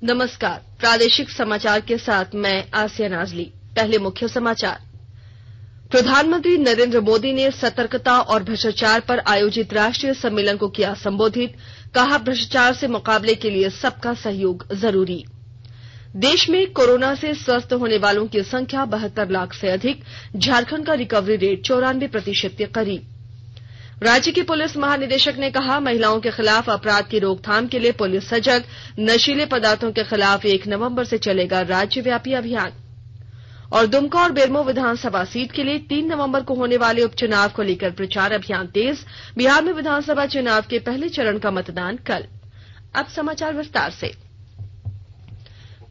नमस्कार, प्रादेशिक समाचार के साथ मैं आसिया नाजली। पहले मुख्य समाचार। प्रधानमंत्री नरेंद्र मोदी ने सतर्कता और भ्रष्टाचार पर आयोजित राष्ट्रीय सम्मेलन को किया संबोधित। कहा, भ्रष्टाचार से मुकाबले के लिए सबका सहयोग जरूरी। देश में कोरोना से स्वस्थ होने वालों की संख्या 72 लाख से अधिक। झारखंड का रिकवरी रेट 94% के करीब। राज्य के पुलिस महानिदेशक ने कहा, महिलाओं के खिलाफ अपराध की रोकथाम के लिए पुलिस सजग। नशीले पदार्थों के खिलाफ 1 नवंबर से चलेगा राज्यव्यापी अभियान। और दुमका और बेरमो विधानसभा सीट के लिए 3 नवंबर को होने वाले उपचुनाव को लेकर प्रचार अभियान तेज। बिहार में विधानसभा चुनाव के पहले चरण का मतदान कल। अब समाचार विस्तार से।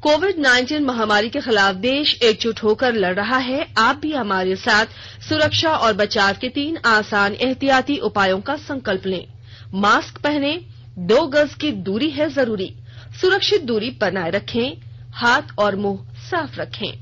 कोविड-19 महामारी के खिलाफ देश एकजुट होकर लड़ रहा है। आप भी हमारे साथ सुरक्षा और बचाव के 3 आसान एहतियाती उपायों का संकल्प लें। मास्क पहनें, 2 गज की दूरी है जरूरी, सुरक्षित दूरी बनाए रखें, हाथ और मुंह साफ रखें।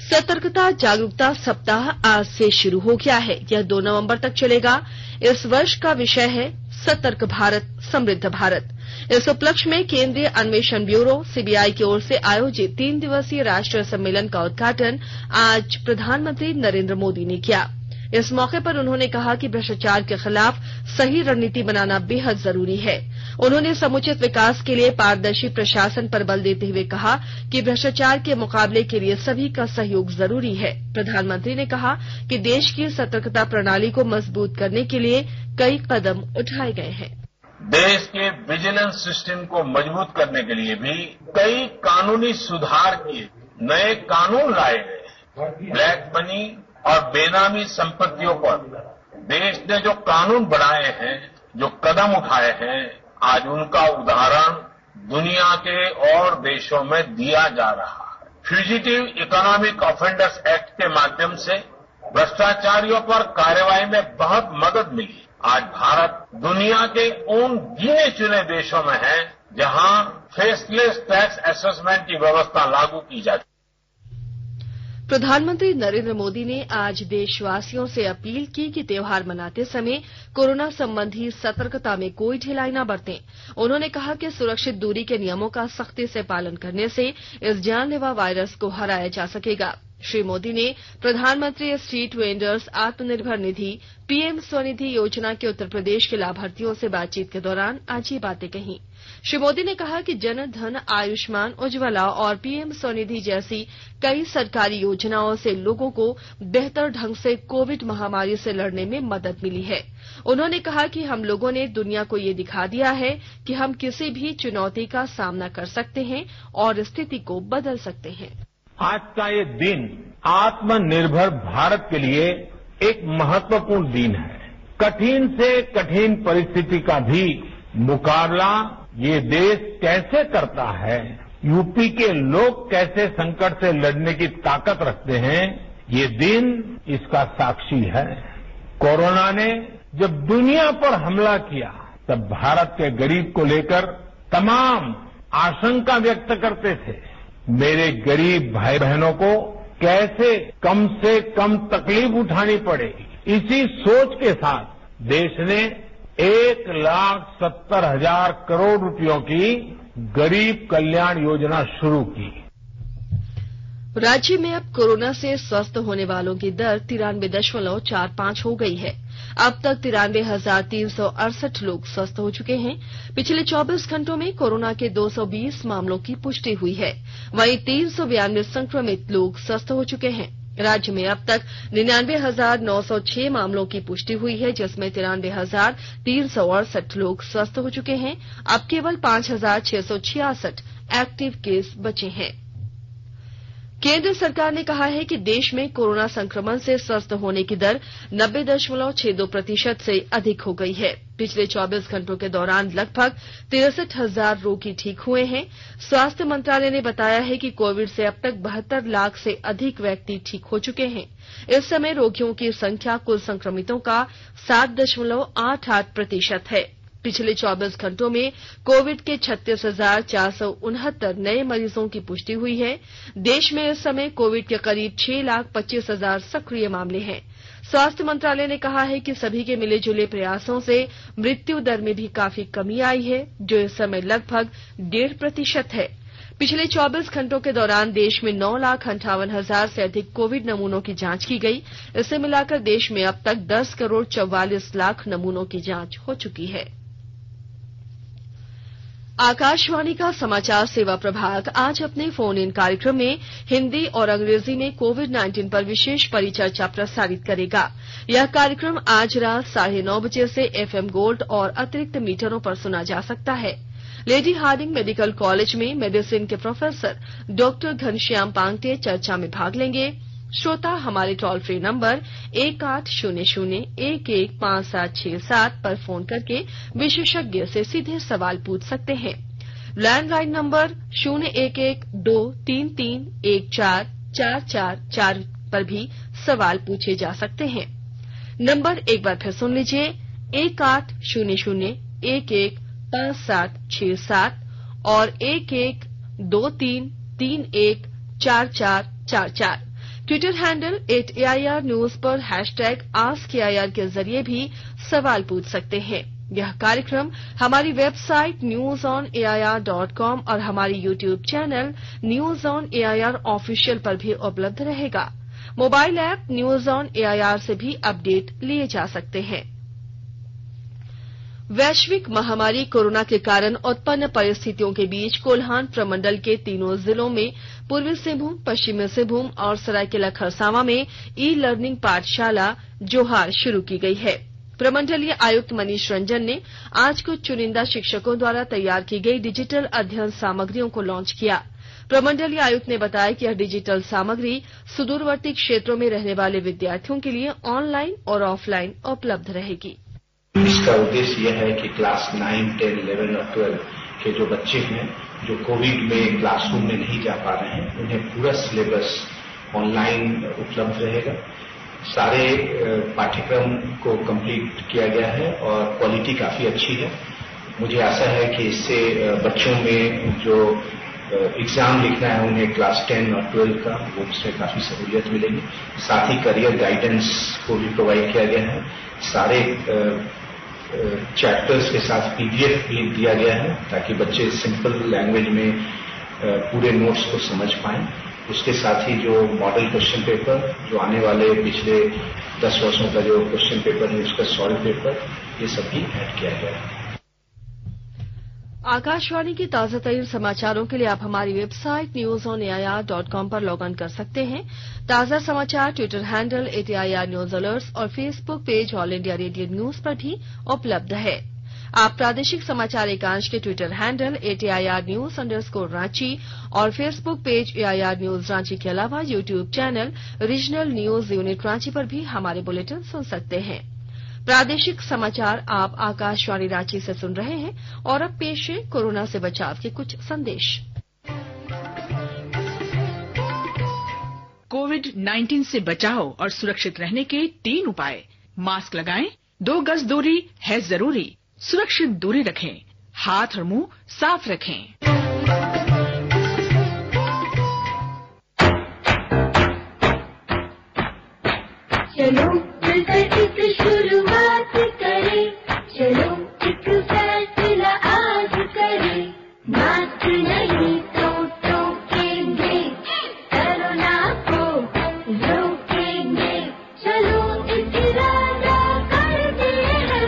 सतर्कता जागरूकता सप्ताह आज से शुरू हो गया है। यह 2 नवंबर तक चलेगा। इस वर्ष का विषय है सतर्क भारत समृद्ध भारत। इस उपलक्ष्य में केंद्रीय अन्वेषण ब्यूरो सीबीआई की ओर से आयोजित 3 दिवसीय राष्ट्रीय सम्मेलन का उद्घाटन आज प्रधानमंत्री नरेंद्र मोदी ने किया। इस मौके पर उन्होंने कहा कि भ्रष्टाचार के खिलाफ सही रणनीति बनाना बेहद जरूरी है। उन्होंने समुचित विकास के लिए पारदर्शी प्रशासन पर बल देते हुए कहा कि भ्रष्टाचार के मुकाबले के लिए सभी का सहयोग जरूरी है। प्रधानमंत्री ने कहा कि देश की सतर्कता प्रणाली को मजबूत करने के लिए कई कदम उठाए गए हैं। देश के विजिलेंस सिस्टम को मजबूत करने के लिए भी कई कानूनी सुधार किए, नए कानून लाए गए। ब्लैक मनी और बेनामी संपत्तियों पर देश ने जो कानून बनाए हैं, जो कदम उठाए हैं, आज उनका उदाहरण दुनिया के और देशों में दिया जा रहा है। फ्यूजिटिव इकोनॉमिक ऑफेंडर्स एक्ट के माध्यम से भ्रष्टाचारियों पर कार्रवाई में बहुत मदद मिली। आज भारत दुनिया के उन गिने चुने देशों में है जहां फेसलेस टैक्स असेसमेंट की व्यवस्था लागू की जाती है। प्रधानमंत्री नरेंद्र मोदी ने आज देशवासियों से अपील की कि त्योहार मनाते समय कोरोना संबंधी सतर्कता में कोई ढिलाई न बरतें। उन्होंने कहा कि सुरक्षित दूरी के नियमों का सख्ती से पालन करने से इस जानलेवा वायरस को हराया जा सकेगा। श्री मोदी ने प्रधानमंत्री street vendors Atmanirbhar Nidhi PM Svanidhi योजना के उत्तर प्रदेश के लाभार्थियों से बातचीत के दौरान आज ये बातें कही। श्री मोदी ने कहा कि जन धन, आयुष्मान, उज्ज्वला और पीएम स्वनिधि जैसी कई सरकारी योजनाओं से लोगों को बेहतर ढंग से कोविड महामारी से लड़ने में मदद मिली है। उन्होंने कहा कि हम लोगों ने दुनिया को ये दिखा दिया है कि हम किसी भी चुनौती का सामना कर सकते हैं और स्थिति को बदल सकते हैं। आज का ये दिन आत्मनिर्भर भारत के लिए एक महत्वपूर्ण दिन है। कठिन से कठिन परिस्थिति का भी मुकाबला ये देश कैसे करता है, यूपी के लोग कैसे संकट से लड़ने की ताकत रखते हैं, ये दिन इसका साक्षी है। कोरोना ने जब दुनिया पर हमला किया तब भारत के गरीब को लेकर तमाम आशंका व्यक्त करते थे। मेरे गरीब भाई बहनों को कैसे कम से कम तकलीफ उठानी पड़े, इसी सोच के साथ देश ने 1,70,000 करोड़ रुपयों की गरीब कल्याण योजना शुरू की। राज्य में अब कोरोना से स्वस्थ होने वालों की दर 93.45 हो गई है। अब तक 93,368 लोग स्वस्थ हो चुके हैं। पिछले 24 घंटों में कोरोना के 220 मामलों की पुष्टि हुई है। वहीं 392 संक्रमित लोग स्वस्थ हो चुके हैं। राज्य में अब तक 99,906 मामलों की पुष्टि हुई है, जिसमें 93,368 लोग स्वस्थ हो चुके हैं। अब केवल 5,666 एक्टिव केस बचे हैं। केंद्र सरकार ने कहा है कि देश में कोरोना संक्रमण से स्वस्थ होने की दर 90.62% से अधिक हो गई है। पिछले 24 घंटों के दौरान लगभग 63,000 रोगी ठीक हुए हैं। स्वास्थ्य मंत्रालय ने बताया है कि कोविड से अब तक 72 लाख से अधिक व्यक्ति ठीक हो चुके हैं। इस समय रोगियों की संख्या कुल संक्रमितों का 7.88% है। पिछले 24 घंटों में कोविड के 36,469 नए मरीजों की पुष्टि हुई है। देश में इस समय कोविड के करीब 6,25,000 सक्रिय मामले हैं। स्वास्थ्य मंत्रालय ने कहा है कि सभी के मिले जुले प्रयासों से मृत्यु दर में भी काफी कमी आई है, जो इस समय लगभग 1.5% है। पिछले 24 घंटों के दौरान देश में 9,58,000 से अधिक कोविड नमूनों की जांच की गई। इसे मिलाकर देश में अब तक 10,44,00,000 नमूनों की जांच हो चुकी है। आकाशवाणी का समाचार सेवा प्रभाग आज अपने फोन इन कार्यक्रम में हिंदी और अंग्रेजी में कोविड-19 पर विशेष परिचर्चा प्रसारित करेगा। यह कार्यक्रम आज रात 9:30 बजे से FM गोल्ड और अतिरिक्त मीटरों पर सुना जा सकता है। लेडी हार्डिंग मेडिकल कॉलेज में मेडिसिन के प्रोफेसर डॉक्टर घनश्याम पांगटे चर्चा में भाग लेंगे। श्रोता हमारे टोल फ्री नंबर 1800-115767 पर फोन करके विशेषज्ञ से सीधे सवाल पूछ सकते हैं। लैंडलाइन नंबर 011-233-1444 पर भी सवाल पूछे जा सकते हैं। नंबर एक बार फिर सुन लीजिए, 1800-115767 और 1123314444। ट्विटर हैंडल @AIR न्यूज पर #AskAIR के जरिए भी सवाल पूछ सकते हैं। यह कार्यक्रम हमारी वेबसाइट newsonair.com और हमारी YouTube channel news on AIR official पर भी उपलब्ध रहेगा। Mobile app news on AIR से भी अपडेट लिए जा सकते हैं। वैश्विक महामारी कोरोना के कारण उत्पन्न परिस्थितियों के बीच कोल्हान प्रमंडल के तीनों जिलों में पूर्वी सिंहभूम, पश्चिमी सिंहभूम और सरायकेला खरसावां में ई-लर्निंग पाठशाला जोहार शुरू की गई है। प्रमंडलीय आयुक्त मनीष रंजन ने आज कुछ चुनिंदा शिक्षकों द्वारा तैयार की गई डिजिटल अध्ययन सामग्रियों को लॉन्च किया। प्रमंडलीय आयुक्त ने बताया कि यह डिजिटल सामग्री सुदूरवर्ती क्षेत्रों में रहने वाले विद्यार्थियों के लिए ऑनलाइन और ऑफलाइन उपलब्ध रहेगी। इसका उद्देश्य यह है कि क्लास 9, 10, 11 और 12 के जो बच्चे हैं जो कोविड में क्लासरूम में नहीं जा पा रहे हैं, उन्हें पूरा सिलेबस ऑनलाइन उपलब्ध रहेगा। सारे पाठ्यक्रम को कंप्लीट किया गया है और क्वालिटी काफी अच्छी है। मुझे आशा है कि इससे बच्चों में जो एग्जाम लिखना है उन्हें क्लास 10 और 12 का, वो उससे काफी सहूलियत मिलेगी। साथ ही करियर गाइडेंस को भी प्रोवाइड किया गया है। सारे चैप्टर्स के साथ PDF भी दिया गया है ताकि बच्चे सिंपल लैंग्वेज में पूरे नोट्स को समझ पाएं। उसके साथ ही जो मॉडल क्वेश्चन पेपर, जो आने वाले पिछले 10 वर्षों का जो क्वेश्चन पेपर है उसका सॉल्व पेपर, ये सब भी ऐड किया गया है। आकाशवाणी के ताजा तरीन समाचारों के लिए आप हमारी वेबसाइट newsonair.com पर लॉग इन कर सकते हैं। ताजा समाचार Twitter handle @AIR news alerts और Facebook page All India Radio news पर भी उपलब्ध है। आप प्रादेशिक समाचार एकांश के ट्विटर हैंडल @AIR न्यूज_रांची और Facebook page AIR news Ranchi के अलावा YouTube channel regional news unit Ranchi पर भी हमारे बुलेटिन सुन सकते हैं। प्रादेशिक समाचार आप आकाशवाणी रांची से सुन रहे हैं और अब पेश है कोरोना से बचाव के कुछ संदेश। कोविड-19 से बचाव और सुरक्षित रहने के 3 उपाय। मास्क लगाएं, 2 गज दूरी है जरूरी, सुरक्षित दूरी रखें, हाथ और मुंह साफ रखें। चलो मिलकर एक शुरुआत करें, चलो एक फैसला आज करें। मास्क नहीं तो टोकेंगे, कोरोना को रोकेंगे। चलो एक इरादा करते हैं,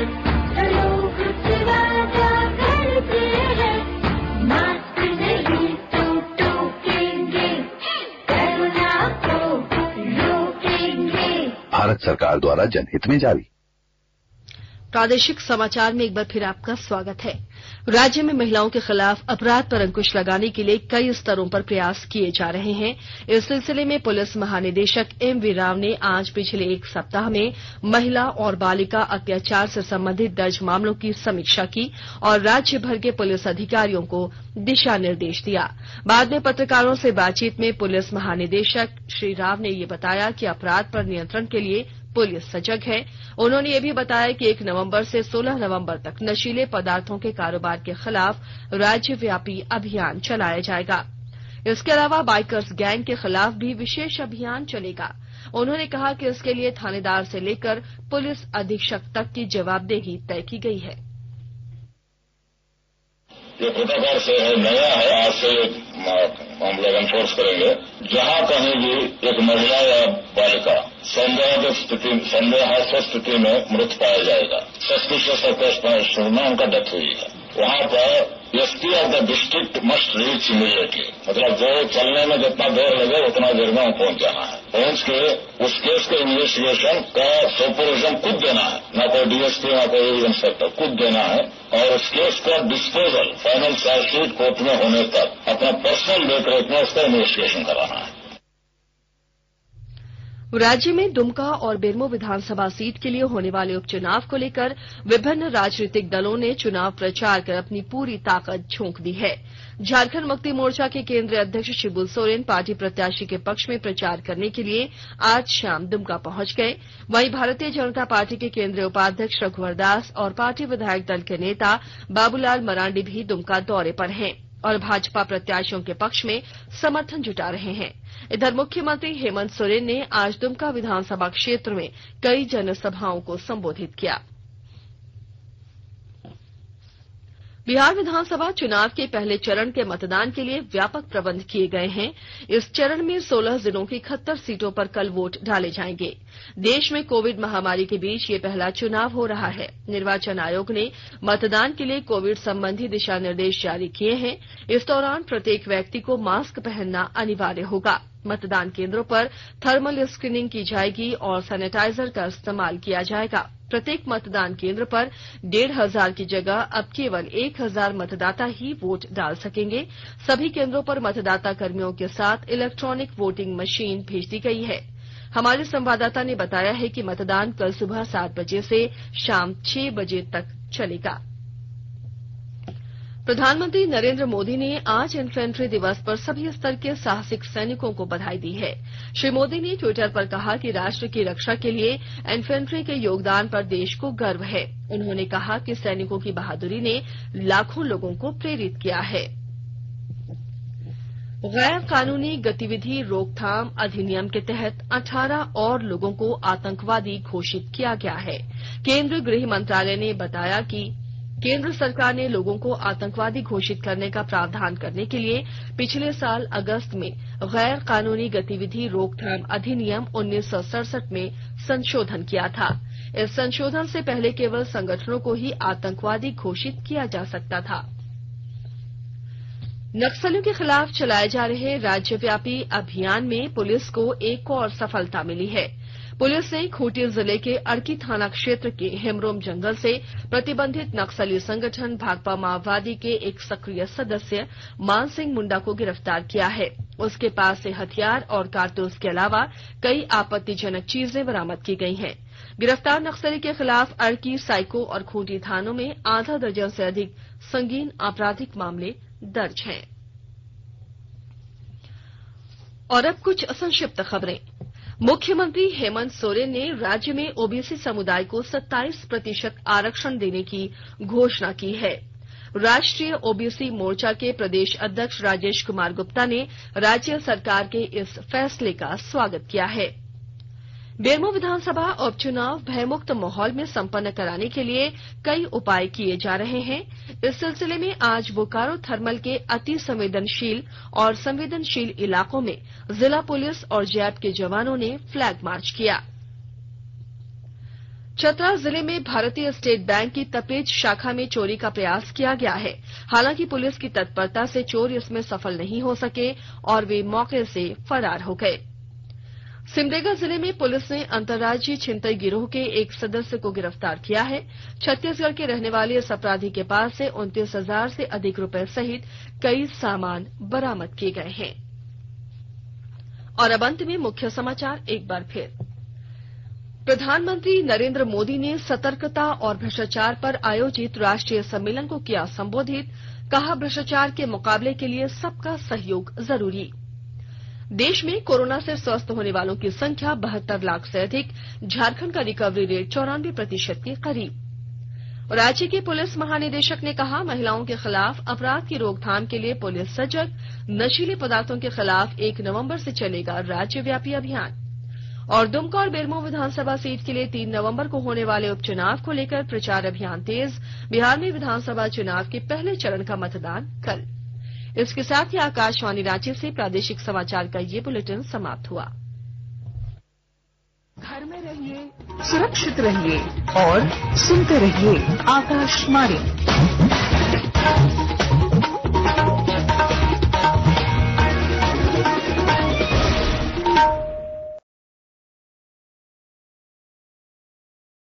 चलो कुछ वादा करते हैं। मास्क नहीं तो टोकेंगे, कोरोना को रोकेंगे। भारत सरकार द्वारा जनहित में जारी। प्रादेशिक समाचार में एक बार फिर आपका स्वागत है। राज्य में महिलाओं के खिलाफ अपराध पर अंकुश लगाने के लिए कई स्तरों पर प्रयास किए जा रहे हैं। इस सिलसिले में पुलिस महानिदेशक MV राव ने आज पिछले 1 सप्ताह में महिला और बालिका अत्याचार से संबंधित दर्ज मामलों की समीक्षा की और राज्य भर के पुलिस अधिकारियों को दिशा निर्देश दिया। बाद में पत्रकारों से बातचीत में पुलिस महानिदेशक श्री राव ने ये बताया कि अपराध पर नियंत्रण के लिए पुलिस सजग है। उन्होंने ये भी बताया कि 1 नवंबर से 16 नवंबर तक नशीले पदार्थों के कारोबार के खिलाफ राज्यव्यापी अभियान चलाया जाएगा। इसके अलावा बाइकर्स गैंग के खिलाफ भी विशेष अभियान चलेगा। उन्होंने कहा कि इसके लिए थानेदार से लेकर पुलिस अधीक्षक तक की जवाबदेही तय की गई है। ये प्रोटोकॉल से है, नया है, आज से हम लोग एनफोर्स करेंगे। जहां कहीं भी एक महिला या बालिका संदेहास्पद स्थिति में मृत पाया जाएगा, सस्पिशियस ऑफ सुनना उनका डेथ हुई है, वहां पर SP of the district must reach immediately, मतलब जो चलने में जितना देर लगे उतना देर में पहुंच जाना है। पहुंच के उस केस के इन्वेस्टिगेशन का सुपरविजन खुद देना है, ना कोई डीएसपी ना कोई इंस्पेक्टर, खुद देना है। और उस केस का डिस्पोजल फाइनल चार्जशीट कोर्ट में होने तक अपना पर्सनल देखरेख में उसका इन्वेस्टिगेशन कराना है। राज्य में दुमका और बेरमो विधानसभा सीट के लिए होने वाले उपचुनाव को लेकर विभिन्न राजनीतिक दलों ने चुनाव प्रचार कर अपनी पूरी ताकत झोंक दी है। झारखंड मुक्ति मोर्चा के केंद्रीय अध्यक्ष शिबू सोरेन पार्टी प्रत्याशी के पक्ष में प्रचार करने के लिए आज शाम दुमका पहुंच गए। वहीं भारतीय जनता पार्टी के केंद्रीय उपाध्यक्ष रघुवर दास और पार्टी विधायक दल के नेता बाबूलाल मरांडी भी दुमका दौरे पर हैं और भाजपा प्रत्याशियों के पक्ष में समर्थन जुटा रहे हैं। इधर मुख्यमंत्री हेमंत सोरेन ने आज दुमका विधानसभा क्षेत्र में कई जनसभाओं को संबोधित किया। बिहार विधानसभा चुनाव के पहले चरण के मतदान के लिए व्यापक प्रबंध किए गए हैं। इस चरण में 16 जिलों की 71 सीटों पर कल वोट डाले जाएंगे। देश में कोविड महामारी के बीच ये पहला चुनाव हो रहा है। निर्वाचन आयोग ने मतदान के लिए कोविड संबंधी दिशा निर्देश जारी किए हैं। इस दौरान प्रत्येक व्यक्ति को मास्क पहनना अनिवार्य होगा। मतदान केंद्रों पर थर्मल स्क्रीनिंग की जाएगी और सैनिटाइजर का इस्तेमाल किया जाएगा। प्रत्येक मतदान केंद्र पर 1,500 की जगह अब केवल 1,000 मतदाता ही वोट डाल सकेंगे। सभी केंद्रों पर मतदाता कर्मियों के साथ इलेक्ट्रॉनिक वोटिंग मशीन भेज दी गई है। हमारे संवाददाता ने बताया है कि मतदान कल सुबह 7 बजे से शाम 6 बजे तक चलेगा। प्रधानमंत्री नरेंद्र मोदी ने आज इन्फेंट्री दिवस पर सभी स्तर के साहसिक सैनिकों को बधाई दी है। श्री मोदी ने ट्विटर पर कहा कि राष्ट्र की रक्षा के लिए इन्फेंट्री के योगदान पर देश को गर्व है। उन्होंने कहा कि सैनिकों की बहादुरी ने लाखों लोगों को प्रेरित किया है। गैर कानूनी गतिविधि रोकथाम अधिनियम के तहत 18 और लोगों को आतंकवादी घोषित किया गया है। केंद्रीय गृह मंत्रालय ने बताया कि केंद्र सरकार ने लोगों को आतंकवादी घोषित करने का प्रावधान करने के लिए पिछले साल अगस्त में गैर कानूनी गतिविधि रोकथाम अधिनियम 1967 में संशोधन किया था। इस संशोधन से पहले केवल संगठनों को ही आतंकवादी घोषित किया जा सकता था। नक्सलियों के खिलाफ चलाए जा रहे राज्यव्यापी अभियान में पुलिस को एक और सफलता मिली है। पुलिस ने खूंटी जिले के अड़की थाना क्षेत्र के हिमरोम जंगल से प्रतिबंधित नक्सली संगठन भाकपा माओवादी के एक सक्रिय सदस्य मान सिंह मुंडा को गिरफ्तार किया है। उसके पास से हथियार और कारतूस के अलावा कई आपत्तिजनक चीजें बरामद की गई हैं। गिरफ्तार नक्सली के खिलाफ अड़की, साइको और खूंटी थानों में आधा दर्जन से अधिक संगीन आपराधिक मामले दर्ज हैं। और अब कुछ संक्षिप्त खबरें। मुख्यमंत्री हेमंत सोरेन ने राज्य में ओबीसी समुदाय को 27% आरक्षण देने की घोषणा की है। राष्ट्रीय ओबीसी मोर्चा के प्रदेश अध्यक्ष राजेश कुमार गुप्ता ने राज्य सरकार के इस फैसले का स्वागत किया है। बेरमो विधानसभा उपचुनाव भयमुक्त माहौल में संपन्न कराने के लिए कई उपाय किए जा रहे हैं। इस सिलसिले में आज बोकारो थर्मल के अति संवेदनशील और संवेदनशील इलाकों में जिला पुलिस और जैप के जवानों ने फ्लैग मार्च किया। चतरा जिले में भारतीय स्टेट बैंक की तपेज शाखा में चोरी का प्रयास किया गया है। हालांकि पुलिस की तत्परता से चोर इसमें सफल नहीं हो सके और वे मौके से फरार हो गए। सिमडेगा जिले में पुलिस ने अंतर्राज्यीय छिनतई गिरोह के एक सदस्य को गिरफ्तार किया है। छत्तीसगढ़ के रहने वाले इस अपराधी के पास से 29,000 से अधिक रुपए सहित कई सामान बरामद किए गए हैं। और अब अंत में मुख्य समाचार एक बार फिर। प्रधानमंत्री नरेंद्र मोदी ने सतर्कता और भ्रष्टाचार पर आयोजित राष्ट्रीय सम्मेलन को किया संबोधित। कहा, भ्रष्टाचार के मुकाबले के लिए सबका सहयोग जरूरी। देश में कोरोना से स्वस्थ होने वालों की संख्या 72 लाख से अधिक। झारखंड का रिकवरी रेट 94% के करीब। राज्य के पुलिस महानिदेशक ने कहा, महिलाओं के खिलाफ अपराध की रोकथाम के लिए पुलिस सजग। नशीले पदार्थों के खिलाफ 1 नवंबर से चलेगा राज्यव्यापी अभियान। और दुमका और बेरमो विधानसभा सीट के लिए 3 नवंबर को होने वाले उपचुनाव को लेकर प्रचार अभियान तेज। बिहार में विधानसभा चुनाव के पहले चरण का मतदान कल। इसके साथ ही आकाशवाणी रांची से प्रादेशिक समाचार का ये बुलेटिन समाप्त हुआ। घर में रहिए, सुरक्षित रहिए और सुनते रहिए आकाशवाणी।